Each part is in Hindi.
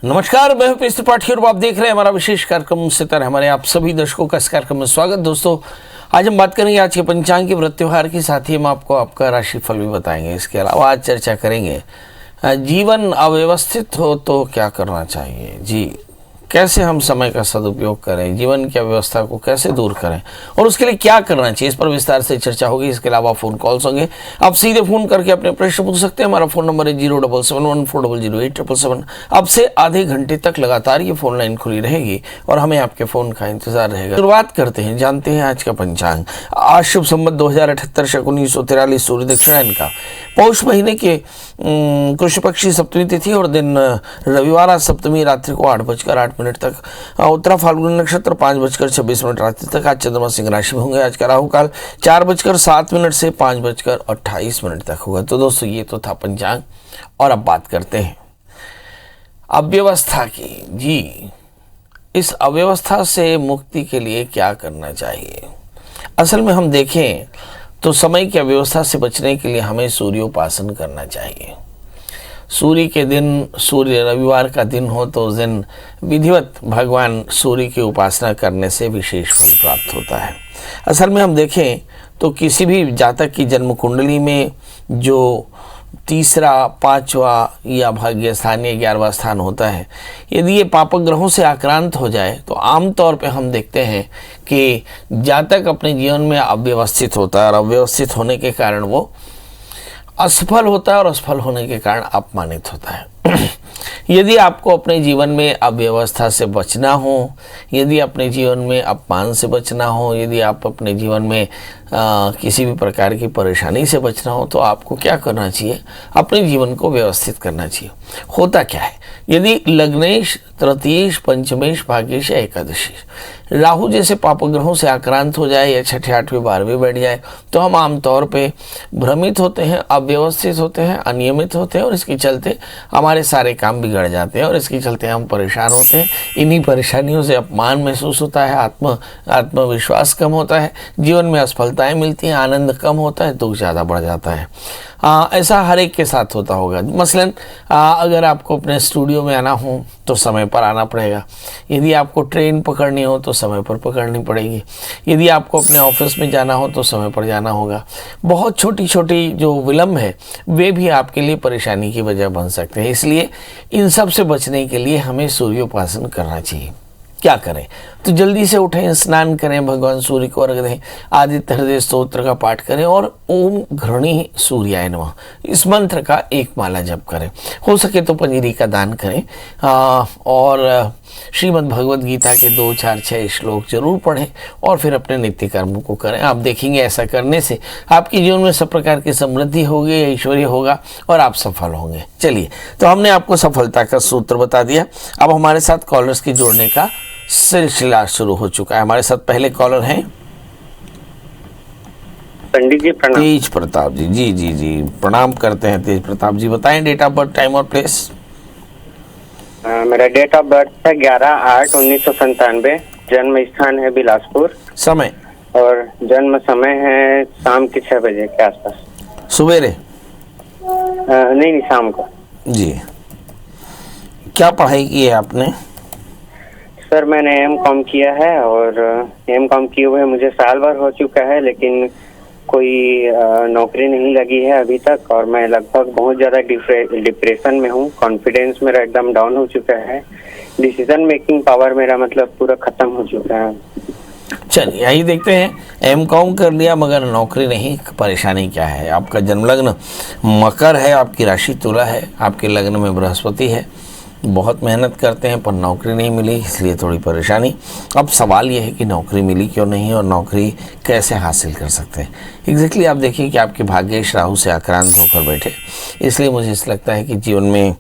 नमस्कार, मैं हूं पीएस त्रिपाठी और आप देख रहे हैं हमारा विशेष कार्यक्रम सितारे। हमारे आप सभी दर्शकों का इस कार्यक्रम में स्वागत। दोस्तों, आज हम बात करेंगे आज के पंचांग के व्रत त्योहार की, साथ ही हम आपको आपका राशिफल भी बताएंगे। इसके अलावा आज चर्चा करेंगे जीवन अव्यवस्थित हो तो क्या करना चाहिए। जी, कैसे हम समय का सदुपयोग करें, जीवन की अव्यवस्था को कैसे दूर करें और उसके लिए क्या करना चाहिए, इस पर विस्तार से चर्चा होगी। इसके अलावा फ़ोन कॉल्स होंगे, आप सीधे फ़ोन करके अपने प्रश्न पूछ सकते हैं। हमारा फ़ोन नंबर है 07714008877। अब से आधे घंटे तक लगातार ये फ़ोन लाइन खुली रहेगी और हमें आपके फ़ोन का इंतजार रहेगा। शुरुआत करते हैं, जानते हैं आज का पंचांग। आज शुभ संवत 2078 शक 1943 सूर्य दक्षिणायन का पौष महीने के कृष्ण पक्षी सप्तमी तिथि और दिन रविवार। आज सप्तमी रात्रि को 8:08 तक, उत्तरा फाल्गुनी नक्षत्र 5:26 रात्रि तक। आज चंद्रमा सिंह राशि में होंगे। आज का राहु काल 4:07 से 5:28 तक होगा। तो दोस्तों, ये तो था पंचांग और अब बात करते हैं अव्यवस्था की। जी, इस अव्यवस्था से मुक्ति के लिए क्या करना चाहिए। असल में हम देखें तो समय की अव्यवस्था से बचने के लिए हमें सूर्योपासन करना चाहिए। सूर्य के दिन, सूर्य रविवार का दिन हो तो उस दिन विधिवत भगवान सूर्य की उपासना करने से विशेष फल प्राप्त होता है। असल में हम देखें तो किसी भी जातक की जन्म कुंडली में जो तीसरा, पांचवा या भाग्य स्थान या 11वां स्थान होता है, यदि ये पापक ग्रहों से आक्रांत हो जाए तो आमतौर पे हम देखते हैं कि जातक अपने जीवन में अव्यवस्थित होता है और अव्यवस्थित होने के कारण वो असफल होता है और असफल होने के कारण अपमानित होता है। यदि आपको अपने जीवन में अव्यवस्था से बचना हो, यदि अपने जीवन में अपमान से बचना हो, यदि आप अपने जीवन में किसी भी प्रकार की परेशानी से बचना हो, तो आपको क्या करना चाहिए, अपने जीवन को व्यवस्थित करना चाहिए। होता क्या है, यदि लग्नेश, तृतीयेश, पंचमेश, भाग्येश या एकादशीश राहु जैसे पापग्रहों से आक्रांत हो जाए या छठे, आठवें, 12वें बैठ जाए तो हम आमतौर पे भ्रमित होते हैं, अव्यवस्थित होते हैं, अनियमित होते हैं और इसके चलते हमारे सारे काम बिगड़ जाते हैं और इसके चलते हम परेशान होते हैं। इन्हीं परेशानियों से अपमान महसूस होता है, आत्मविश्वास कम होता है, जीवन में असफलताएं मिलती हैं, आनंद कम होता है, दुख ज़्यादा बढ़ जाता है। ऐसा हर एक के साथ होता होगा। मसलन अगर आपको अपने स्टूडियो में आना हो तो समय पर आना पड़ेगा, यदि आपको ट्रेन पकड़नी हो तो समय पर पकड़नी पड़ेगी, यदि आपको अपने ऑफिस में जाना हो तो समय पर जाना होगा। बहुत छोटी छोटी जो विलम्ब है वे भी आपके लिए परेशानी की वजह बन सकते हैं। इसलिए इन सब से बचने के लिए हमें सूर्योपासन करना चाहिए। क्या करें, तो जल्दी से उठें, स्नान करें, भगवान सूर्य को अर्घ्य दें, आदित्य हृदय स्तोत्र का पाठ करें और ओम घृणी सूर्याय नमः इस मंत्र का एक माला जप करें। हो सके तो पंजीरी का दान करें और श्रीमद् भगवद गीता के 2, 4, 6 श्लोक जरूर पढ़ें और फिर अपने नित्य कर्मों को करें। आप देखेंगे ऐसा करने से आपके जीवन में सब प्रकार की समृद्धि होगी, ऐश्वर्य होगा और आप सफल होंगे। चलिए, तो हमने आपको सफलता का सूत्र बता दिया। अब हमारे साथ कॉलर्स के जोड़ने का सिलसिला शुरू हो चुका है। हमारे साथ पहले कॉलर हैं पंडित जी, प्रणाम। तेज प्रताप जी। जी जी जी, प्रणाम करते हैं तेज प्रताप जी। बताएं डेट ऑफ बर्थ, टाइम और प्लेस। मेरा डेट ऑफ बर्थ है 11/8/1997। जन्म स्थान है बिलासपुर। समय और जन्म समय है शाम के 6 बजे के आसपास। सवेरे? नहीं, शाम को। जी, क्या पढ़ाई की है आपने? सर, मैंने M.Com किया है और M.Com किए हुए मुझे साल भर हो चुका है, लेकिन कोई नौकरी नहीं लगी है अभी तक और मैं लगभग बहुत ज़्यादा डिप्रेशन में हूँ। कॉन्फिडेंस मेरा एकदम डाउन हो चुका है। डिसीजन मेकिंग पावर मेरा मतलब पूरा खत्म हो चुका है। चलिए, यही देखते हैं। M.Com कर लिया मगर नौकरी नहीं, परेशानी क्या है? आपका जन्म लग्न मकर है, आपकी राशि तुला है, आपके लग्न में बृहस्पति है। बहुत मेहनत करते हैं पर नौकरी नहीं मिली, इसलिए थोड़ी परेशानी। अब सवाल यह है कि नौकरी मिली क्यों नहीं और नौकरी कैसे हासिल कर सकते हैं। एग्जैक्टली आप देखिए कि आपके भाग्येश राहु से आक्रांत होकर बैठे, इसलिए मुझे ऐसा लगता है कि जीवन में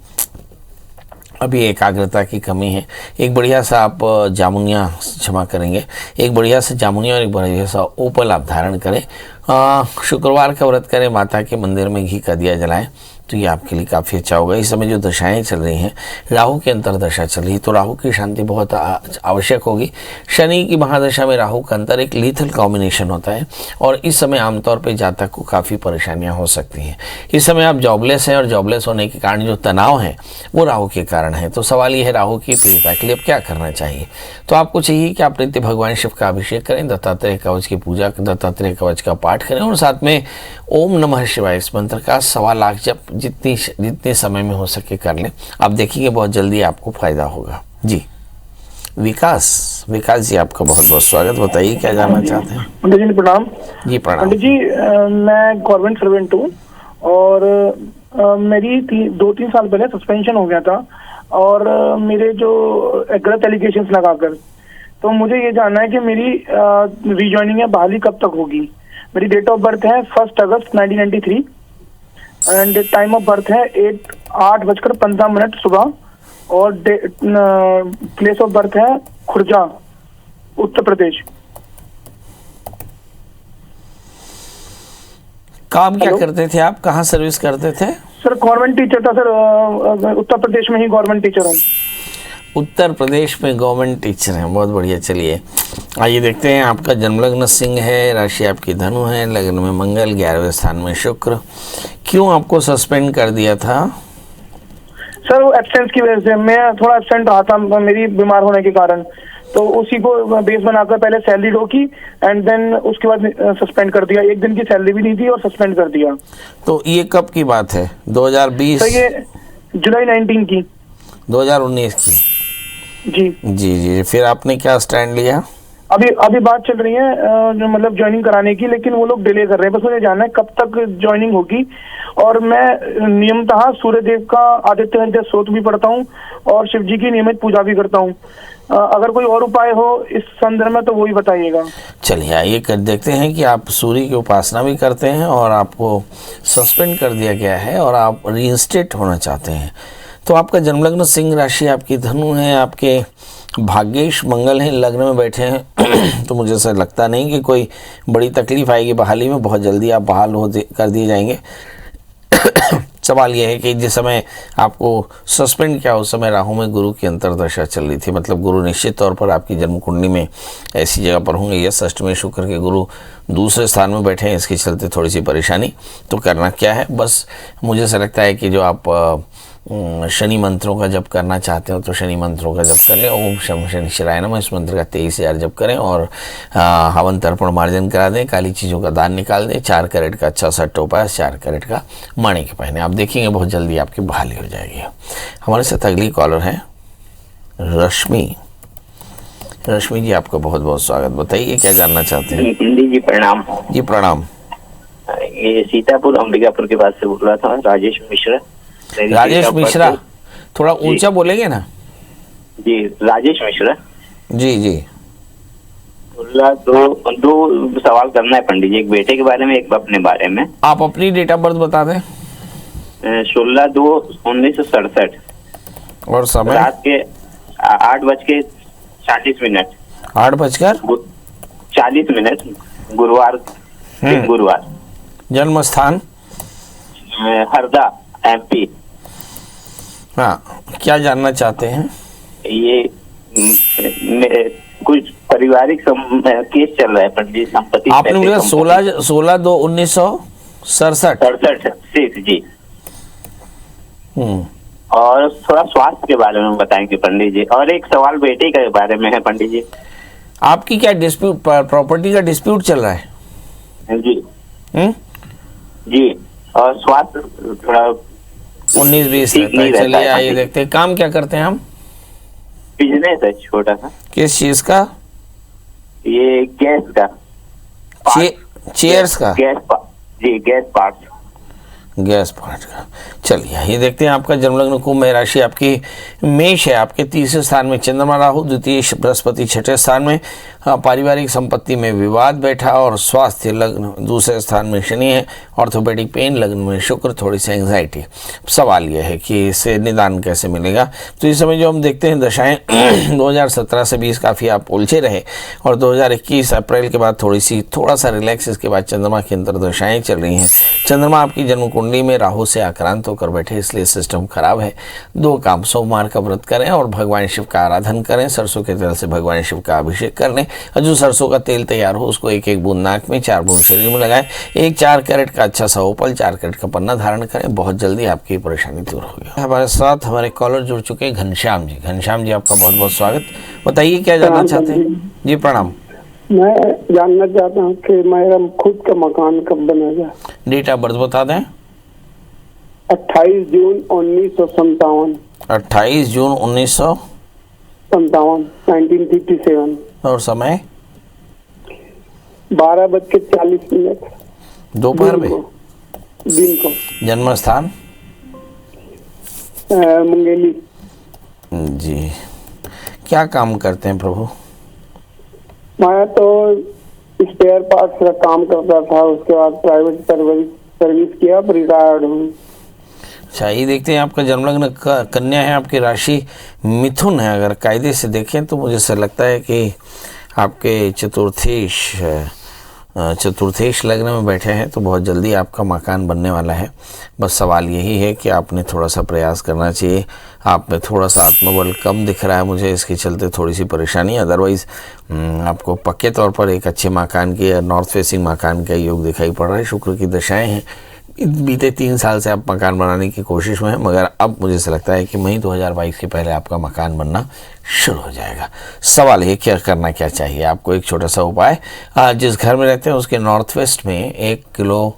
अभी एकाग्रता की कमी है। एक बढ़िया सा आप जामुनिया, क्षमा करेंगे, एक बढ़िया सा जामुनिया और एक बढ़िया सा ओपल आप धारण करें। शुक्रवार का व्रत करें, माता के मंदिर में घी का दिया जलाएं, तो ये आपके लिए काफ़ी अच्छा होगा। इस समय जो दशाएं चल रही हैं, राहु की अंतरदशा चल रही है, तो राहु की शांति बहुत आवश्यक होगी। शनि की महादशा में राहु का अंतर एक लीथल कॉम्बिनेशन होता है और इस समय आमतौर पर जातक को काफ़ी परेशानियाँ हो सकती हैं। इस समय आप जॉबलेस हैं और जॉबलेस होने के कारण जो तनाव है वो राहु के कारण है। तो सवाल ये है राहु की प्रियता के लिए अब क्या करना चाहिए। तो आपको चाहिए कि आप नित्य भगवान शिव का अभिषेक करें, दत्तात्रेय कवच की पूजा, दत्तात्रेय कवच का पाठ करें और साथ में ओम नमः शिवाय इस मंत्र का 1.25 लाख जप जितने समय में हो सके कर लें। आप देखेंगे बहुत जल्दी आपको फायदा होगा। जी विकास जी आपका बहुत बहुत स्वागत। बताइए क्या जानना चाहते हैं। पंडित जी प्रणाम। जी प्रणाम। पंडित जी मैं गवर्नमेंट सर्वेंट हूँ और मेरी 2-3 साल पहले सस्पेंशन हो गया था और मेरे जो गलत एलिगेशंस लगाकर, तो मुझे ये जानना है कि मेरी रीजॉइनिंग या बहाली कब तक होगी। मेरी डेट ऑफ बर्थ है 1 अगस्त 1993 एंड टाइम ऑफ बर्थ है 8:15 सुबह और प्लेस ऑफ बर्थ है खुर्जा, उत्तर प्रदेश। काम क्या करते थे आप, कहाँ सर्विस करते थे? सर गवर्नमेंट टीचर था सर, उत्तर प्रदेश में ही गवर्नमेंट टीचर हूँ। उत्तर प्रदेश में गवर्नमेंट टीचर हैं, बहुत बढ़िया। चलिए आइए देखते हैं। आपका जन्म लग्न सिंह है, राशि आपकी धनु है, लग्न में मंगल, 11वें स्थान में शुक्र। क्यों आपको सस्पेंड कर दिया था? सर वो एब्सेंस की वजह से, मैं थोड़ा एब्सेंट रहा था मेरी बीमार होने के कारण, तो उसी को बेस बनाकर पहले सैलरी रोकी एंड देन उसके बाद सस्पेंड कर दिया। 1 दिन की सैलरी भी नहीं दी और सस्पेंड कर दिया। तो ये कब की बात है? 2020? सर ये जुलाई 19 की। 2019 की? जी जी। फिर आपने क्या स्टैंड लिया? अभी बात चल रही है जो मतलब ज्वाइनिंग कराने की, लेकिन वो लोग डिले कर रहे हैं। बस मुझे जानना है कब तक ज्वाइनिंग होगी। और मैं नियमतः सूर्य देव का आदित्य हृदय स्तोत्र भी पढ़ता हूँ और शिव जी की नियमित पूजा भी करता हूँ। अगर कोई और उपाय हो इस संदर्भ में तो वो ही बताइएगा। चलिए आइए कर देखते हैं कि आप सूर्य की उपासना भी करते हैं और आपको सस्पेंड कर दिया गया है और आप रीइंस्टेट होना चाहते हैं। तो आपका जन्मलग्न सिंह राशि आपकी धनु है, आपके भाग्येश मंगल हैं, लग्न में बैठे हैं तो मुझे ऐसा लगता नहीं कि कोई बड़ी तकलीफ आएगी बहाली में। बहुत जल्दी आप बहाल कर दिए जाएंगे। सवाल यह है कि जिस समय आपको सस्पेंड किया उस समय राहु में गुरु की अंतरदशा चल रही थी, मतलब गुरु निश्चित तौर पर आपकी जन्म कुंडली में ऐसी जगह पर होंगे। यह अष्टमी शुक्र के गुरु दूसरे स्थान में बैठे हैं, इसके चलते थोड़ी सी परेशानी। तो करना क्या है, बस मुझे ऐसा लगता है कि जो आप शनि मंत्रों का जप करना चाहते हो तो शनि मंत्रों का जप करें। ओम शम शनि शिराय नमः इस मंत्र का 23,000 जप करें और हवन तर्पण मार्जन करा दें। काली चीज़ों का दान निकाल दें। 4 कैरेट का अच्छा सा टोपा, 4 कैरेट का माणिक पहने। आप देखेंगे बहुत जल्दी आपकी बहाली हो जाएगी। हमारे साथ अगली कॉलर है रश्मि जी, आपका बहुत बहुत स्वागत। बताइए क्या जानना चाहते हैं। जी प्रणाम। जी प्रणाम। ये सीतापुर अंबिकापुर के पास से बोल रहा था, राजेश मिश्रा। मिश्रा, थोड़ा ऊंचा बोलेंगे ना? जी राजेश मिश्रा जी। दो सवाल करना है पंडित जी, एक बेटे के बारे में, एक अपने बारे में। आप अपनी डेट ऑफ बर्थ बता दें। 16/2/1967 और समय? रात के 8:40 8:40 गुरुवार। जन्म स्थान? हरदा, MP। हाँ, क्या जानना चाहते हैं? ये कुछ पारिवारिक केस चल रहा है पंडित, संपत्ति। आपने बोला 16/2/1967? जी। और थोड़ा स्वास्थ्य के बारे में बताएंगे पंडित जी। और एक सवाल बेटे के बारे में है पंडित जी। आपकी क्या डिस्प्यूट, प्रॉपर्टी का डिस्प्यूट चल रहा है? जी जी। और स्वास्थ्य थोड़ा 19-20 रहता है। चलिए आइए देखते हैं। काम क्या करते हैं हम? बिजनेस है छोटा सा। किस चीज का? ये गैस का, चेयर्स का? गैस पार्ट का। चलिए ये देखते हैं। आपका जन्मलग्न कुंभ है, राशि आपकी मेष है, आपके 3 स्थान में चंद्रमा राहु, द्वितीय बृहस्पति 6ठे स्थान में। पारिवारिक संपत्ति में विवाद बैठा और स्वास्थ्य लग्न 2 स्थान में शनि है ऑर्थोपेडिक पेन, लग्न में शुक्र, थोड़ी सी एंग्जाइटी। सवाल यह है कि इससे निदान कैसे मिलेगा। तो इस समय जो हम देखते हैं दशाएं 2017 से 20 काफ़ी आप उलझे रहे और 2021 अप्रैल के बाद थोड़ा सा रिलैक्स, इसके बाद चंद्रमा की अंतर्दशाएं चल रही हैं। चंद्रमा आपकी जन्म कुंडली में राहु से आक्रांत होकर बैठे, इसलिए सिस्टम खराब है। 2 काम, सोमवार का व्रत करें और भगवान शिव का आराधन करें। सरसों के तेल से भगवान शिव का अभिषेक कर लें और जो सरसों का तेल तैयार हो उसको 1-1 बूंद नाक में, 4 बूंद शरीर में लगाएं। एक 4 कैरेट का अच्छा सा ओपल, 4 कैरेट का पन्ना धारण करें। बहुत जल्दी आपकी परेशानी दूर होगी। हमारे साथ हमारे कॉलर जुड़ चुके हैं घनश्याम जी। घनश्याम जी, आपका बहुत बहुत स्वागत। बताइए क्या जानना चाहते हैं जी। प्रणाम। मैं जानना चाहता हूँ कि मेरा खुद का मकान कब बनेगा। डेट ऑफ बर्थ बता दें। 28 जून 1957। 28 जून 1957। और समय 12:40 दोपहर में, दिन को। जन्म स्थान मुंगेली। जी। क्या काम करते हैं प्रभु? मैं तो स्पेयर पार्ट्स का काम करता था, उसके बाद प्राइवेट सर्विस किया, रिटायर्ड हूँ। अच्छा, ये देखते हैं आपका जन्मलग्न कन्या है, आपकी राशि मिथुन है। अगर कायदे से देखें तो मुझे ऐसा लगता है कि आपके चतुर्थेश लग्न में बैठे हैं, तो बहुत जल्दी आपका मकान बनने वाला है। बस सवाल यही है कि आपने थोड़ा सा प्रयास करना चाहिए। आप में थोड़ा सा आत्मबल कम दिख रहा है मुझे, इसके चलते थोड़ी सी परेशानी। अदरवाइज़ आपको पक्के तौर पर एक अच्छे मकान की, नॉर्थ फेसिंग मकान का योग दिखाई पड़ रहा है। शुक्र की दशाएं हैं। बीते 3 साल से आप मकान बनाने की कोशिश में हैं, मगर अब मुझे ऐसा लगता है कि मई 2022 के पहले आपका मकान बनना शुरू हो जाएगा। सवाल है क्या करना क्या चाहिए आपको। एक छोटा सा उपाय, जिस घर में रहते हैं उसके नॉर्थ वेस्ट में 1 किलो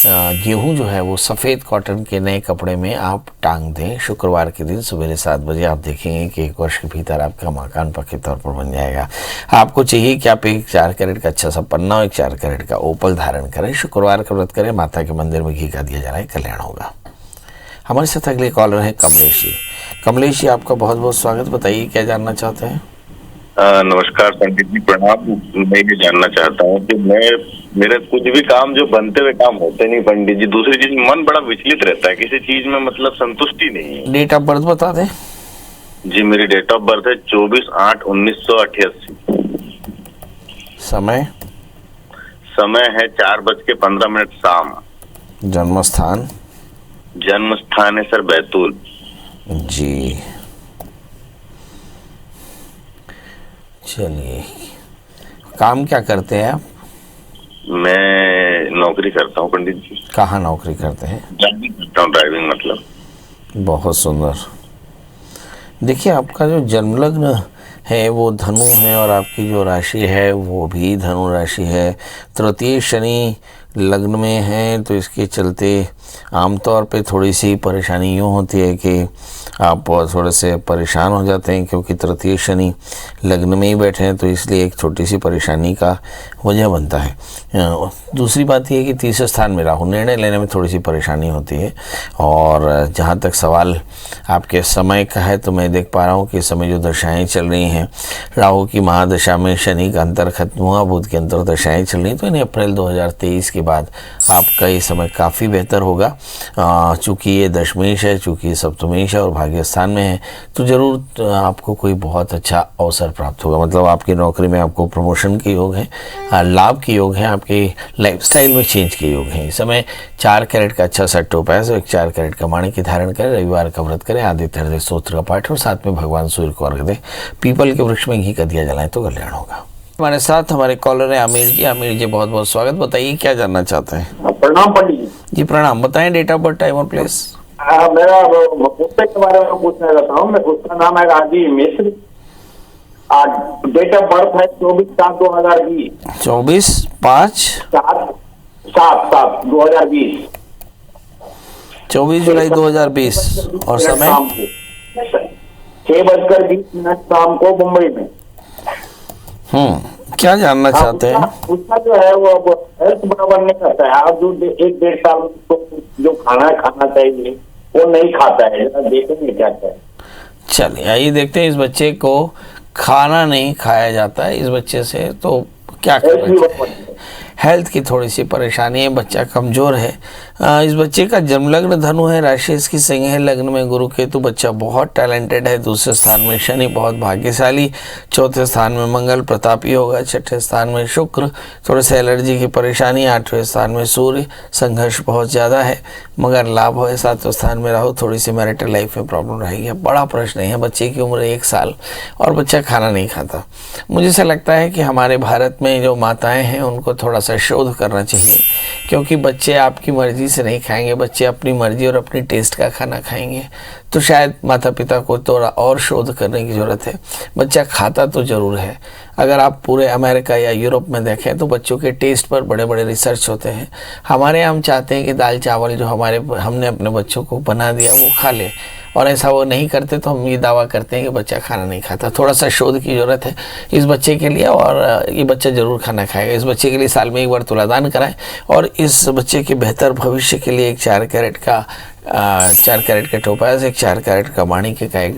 गेहूं जो है वो सफ़ेद कॉटन के नए कपड़े में आप टांग दें। शुक्रवार के दिन सुबह 7 बजे आप देखेंगे कि 1 वर्ष के भीतर आपका मकान पक्के तौर पर बन जाएगा। आपको चाहिए कि आप एक 4 कैरेट का अच्छा सा पन्ना और 1 4 कैरेट का ओपल धारण करें। शुक्रवार का व्रत करें, माता के मंदिर में घी का दिया जा रहा है, कल्याण होगा। हमारे साथ अगले कॉलर है कमलेश जी। कमलेश जी, आपका बहुत बहुत स्वागत। बताइए क्या जानना चाहते हैं। नमस्कार पंडित जी, प्रणाम। मैं ये जानना चाहता हूँ कि मेरे कुछ भी काम जो बनते हुए काम होते नहीं पंडित जी। दूसरी चीज, मन बड़ा विचलित रहता है, किसी चीज में मतलब संतुष्टि नहीं है। डेट ऑफ बर्थ बता दें जी। मेरी डेट ऑफ बर्थ है 24/8/1988। समय है 4:15 शाम। जन्म स्थान है सर बैतूल जी। चलिए, काम क्या करते हैं आप? मैं नौकरी करता हूँ पंडित जी। कहाँ नौकरी करते हैं? ड्राइविंग करता हूँ, ड्राइविंग मतलब। बहुत सुंदर। देखिए, आपका जो जन्मलग्न है वो धनु है और आपकी जो राशि है वो भी धनु राशि है। तृतीय शनि लग्न में है, तो इसके चलते आमतौर पे थोड़ी सी परेशानी यूँ होती है कि आप थोड़े से परेशान हो जाते हैं, क्योंकि तृतीय शनि लग्न में ही बैठे हैं, तो इसलिए एक छोटी सी परेशानी का वजह बनता है। दूसरी बात यह है कि तीसरे स्थान में राहु, निर्णय लेने में थोड़ी सी परेशानी होती है। और जहाँ तक सवाल आपके समय का है, तो मैं देख पा रहा हूँ कि इस समय जो दशाएँ चल रही हैं, राहु की महादशा में शनि का अंतर खत्म हुआ, बुध की अंतर दशाएँ चल रही, तो इन्हें अप्रैल 2023 के बाद आपका ये समय काफ़ी बेहतर होगा। चूँकि ये दशमेश है, चूँकि ये सप्तमेश है और भाग्य स्थान में है, तो ज़रूर आपको कोई बहुत अच्छा अवसर प्राप्त होगा। मतलब आपकी नौकरी में आपको प्रमोशन के योग है, लाभ के योग है, आपके लाइफस्टाइल में चेंज के योग हैं। इस समय 4 कैरेट का अच्छा सा टोपा है, 4 कैरेट का माणिक की धारण करें, रविवार का व्रत करें, आदित्य हृदय स्तोत्र का पाठ और साथ में भगवान सूर्य को अर्घ दें, पीपल के वृक्ष में घी का दिया जलाएं तो कल्याण होगा। हमारे साथ हमारे कॉलर है आमिर जी। आमिर जी, बहुत बहुत स्वागत। बताइए क्या जानना चाहते हैं। प्रणाम पंडित जी। जी प्रणाम। बताएं डेट ऑफ बर्थ, टाइम और प्लेस। मेरा पुस्तक के बारे में पूछना चाहता हूँ। मैं उसका नाम है राजीव मिश्र। डेट ऑफ बर्थ है 24/7/2020। 24/5/2020। 24 जुलाई 2020 और समय 6:20 शाम को मुंबई में। क्या जानना चाहते हैं? उसका जो है वो हेल्थ बराबर नहीं करता है। आप जो 1-1.5 साल जो खाना खाना चाहिए वो नहीं खाता है। देखेंगे क्या है। चलिए आइए देखते हैं। इस बच्चे को खाना नहीं खाया जाता है, इस बच्चे से तो क्या करना चाहिए? हेल्थ की थोड़ी सी परेशानी है, बच्चा कमज़ोर है। इस बच्चे का जन्म लग्न धनु है, राशि इसकी सिंह है, लग्न में गुरु केतु, बच्चा बहुत टैलेंटेड है। दूसरे स्थान में शनि बहुत भाग्यशाली, चौथे स्थान में मंगल प्रतापी होगा, छठे स्थान में शुक्र थोड़े से एलर्जी की परेशानी, आठवें स्थान में सूर्य संघर्ष बहुत ज़्यादा है मगर लाभ है, सातवें स्थान में राहु, थोड़ी सी मैरिटल लाइफ में प्रॉब्लम रहेगी। बड़ा प्रश्न है, बच्चे की उम्र 1 साल और बच्चा खाना नहीं खाता। मुझे ऐसा लगता है कि हमारे भारत में जो माताएं हैं उनको थोड़ा सा शोध करना चाहिए, क्योंकि बच्चे आपकी मर्ज़ी से नहीं खाएंगे, बच्चे अपनी मर्ज़ी और अपनी टेस्ट का खाना खाएंगे। तो शायद माता पिता को थोड़ा और शोध करने की ज़रूरत है। बच्चा खाता तो ज़रूर है। अगर आप पूरे अमेरिका या यूरोप में देखें तो बच्चों के टेस्ट पर बड़े बड़े रिसर्च होते हैं। हमारे यहाँ हम चाहते हैं कि दाल चावल जो हमने अपने बच्चों को बना दिया वो खा ले, और ऐसा वो नहीं करते तो हम ये दावा करते हैं कि बच्चा खाना नहीं खाता। थोड़ा सा शोध की ज़रूरत है इस बच्चे के लिए, और ये बच्चा ज़रूर खाना खाएगा। इस बच्चे के लिए साल में 1 बार तुलादान कराएं, और इस बच्चे के बेहतर भविष्य के लिए एक 4 कैरेट का टोपाज, एक 4 कैरेट का माणिक्य का एक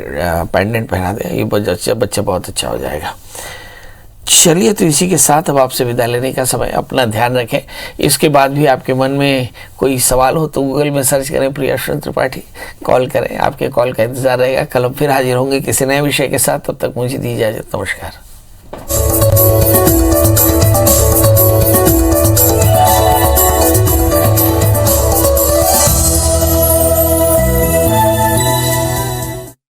पेंडेंट पहना दें। ये बच्चा बहुत अच्छा हो जाएगा। चलिए, तो इसी के साथ अब आपसे विदा लेने का समय। अपना ध्यान रखें। इसके बाद भी आपके मन में कोई सवाल हो तो गूगल में सर्च करें प्रियाश्रम त्रिपाठी, कॉल करें, आपके कॉल का इंतज़ार रहेगा। कल हम फिर हाजिर होंगे किसी नए विषय के साथ। तब तक मुझे दी इजाज़त। नमस्कार।